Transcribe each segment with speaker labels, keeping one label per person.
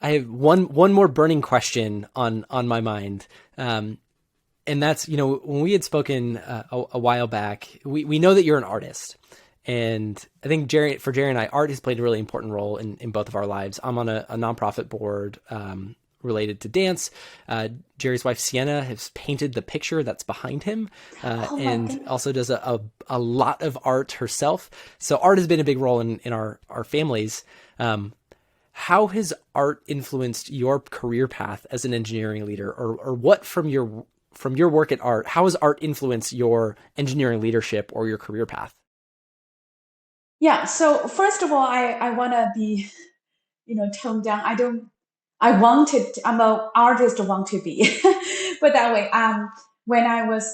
Speaker 1: I have one more burning question on my mind. And that's, when we had spoken a while back, we know that you're an artist. And I think for Jerry and I, art has played a really important role in both of our lives. I'm on a nonprofit board related to dance. Jerry's wife, Sienna, has painted the picture that's behind him
Speaker 2: Oh my
Speaker 1: and
Speaker 2: goodness.
Speaker 1: also does a lot of art herself. So art has been a big role in our families. How has art influenced your career path as an engineering leader, or what from your work at art, how has art influenced your engineering leadership or your career path?
Speaker 2: Yeah, so first of all, I want to be, toned down. I'm an artist, want to be. But that way, when I was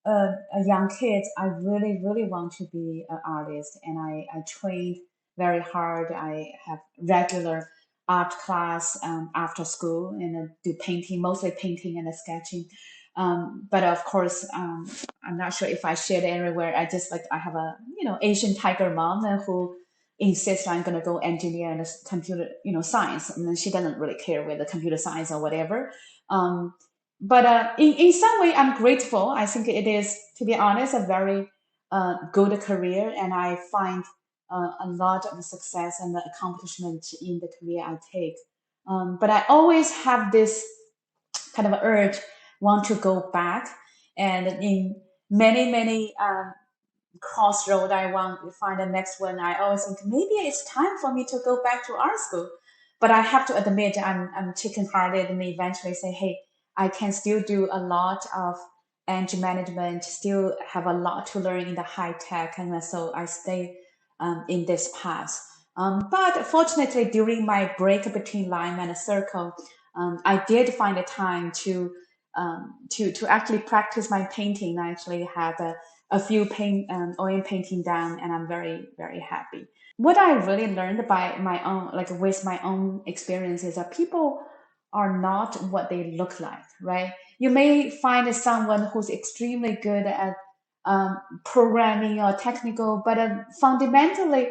Speaker 2: a young kid, I really, really want to be an artist, and I trained very hard. I have regular art class after school, and do painting, mostly painting and sketching. But of course, I'm not sure if I shared everywhere. I have a Asian tiger mom who insists I'm going to go engineer and computer science, and then she doesn't really care whether computer science or whatever. Um, but in some way, I'm grateful. I think it is, to be honest, a very good career, and I find a lot of success and accomplishment in the career I take. But I always have this kind of urge, want to go back, and in many crossroad I want to find the next one. I always think maybe it's time for me to go back to art school. But I have to admit I'm chicken hearted and eventually say, hey, I can still do a lot of engine management, still have a lot to learn in the high tech, and so I stay in this path. But fortunately, during my break between Lime and Circle, I did find a time to actually practice my painting. I actually had a few oil painting down, and I'm very very happy. What I really learned by my own, like with my own experience, is that people are not what they look like, right? You may find someone who's extremely good at programming or technical, but fundamentally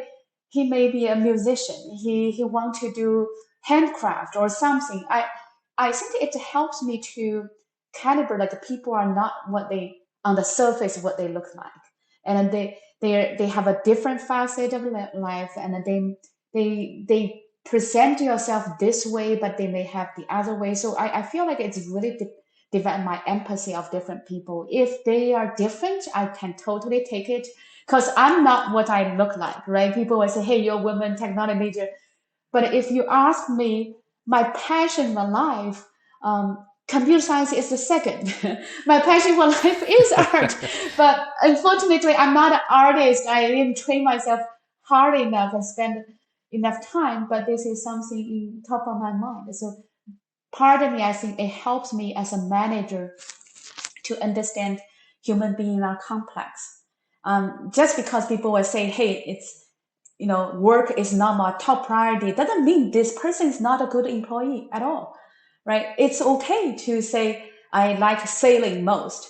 Speaker 2: he may be a musician. He wants to do handcraft or something. I think it helps me to calibrate, like people are not what they on the surface what they look like, and they have a different facet of life, and they present yourself this way, but they may have the other way. So I feel like it's really develop my empathy of different people. If they are different, I can totally take it because I'm not what I look like, right? People will say, hey, you're a woman technology major. But if you ask me, my passion for life, computer science is the second. My passion for life is art. But unfortunately, I'm not an artist. I didn't train myself hard enough and spend enough time. But this is something in top of my mind. So part of me, I think it helps me as a manager to understand human beings are complex. Just because people will say, hey, it's work is not my top priority, doesn't mean this person is not a good employee at all, right? It's okay to say, I like sailing most,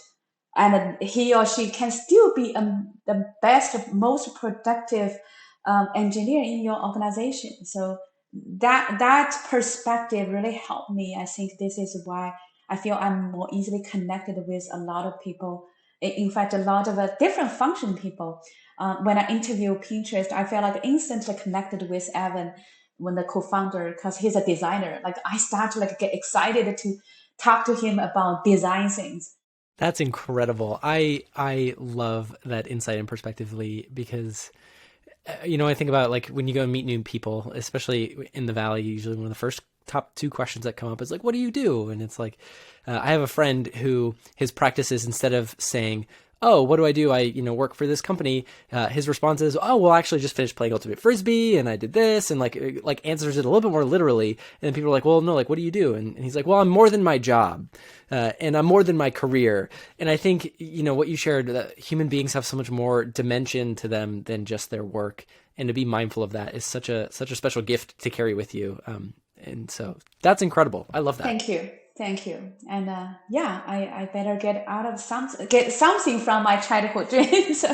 Speaker 2: and he or she can still be the best, most productive engineer in your organization. So that perspective really helped me. I think this is why I feel I'm more easily connected with a lot of people. In fact, a lot of different function people. When I interview Pinterest, I feel like instantly connected with Evan, when the co-founder, because he's a designer. Like I start to like get excited to talk to him about design things.
Speaker 1: That's incredible. I love that insight and perspective, Lee, because I think about like when you go and meet new people, especially in the Valley, usually one of the first top two questions that come up is like, what do you do? And it's like, I have a friend who his practice is, instead of saying, oh, what do I do? I, work for this company. His response is, oh, well, I actually just finished playing Ultimate Frisbee and I did this, and like answers it a little bit more literally. And then people are like, well, no, like, what do you do? And he's like, well, I'm more than my job. And I'm more than my career. And I think, what you shared, that human beings have so much more dimension to them than just their work. And to be mindful of that is such a special gift to carry with you. And so that's incredible. I love that.
Speaker 2: Thank you. Thank you. And yeah, I better get something from my childhood dreams.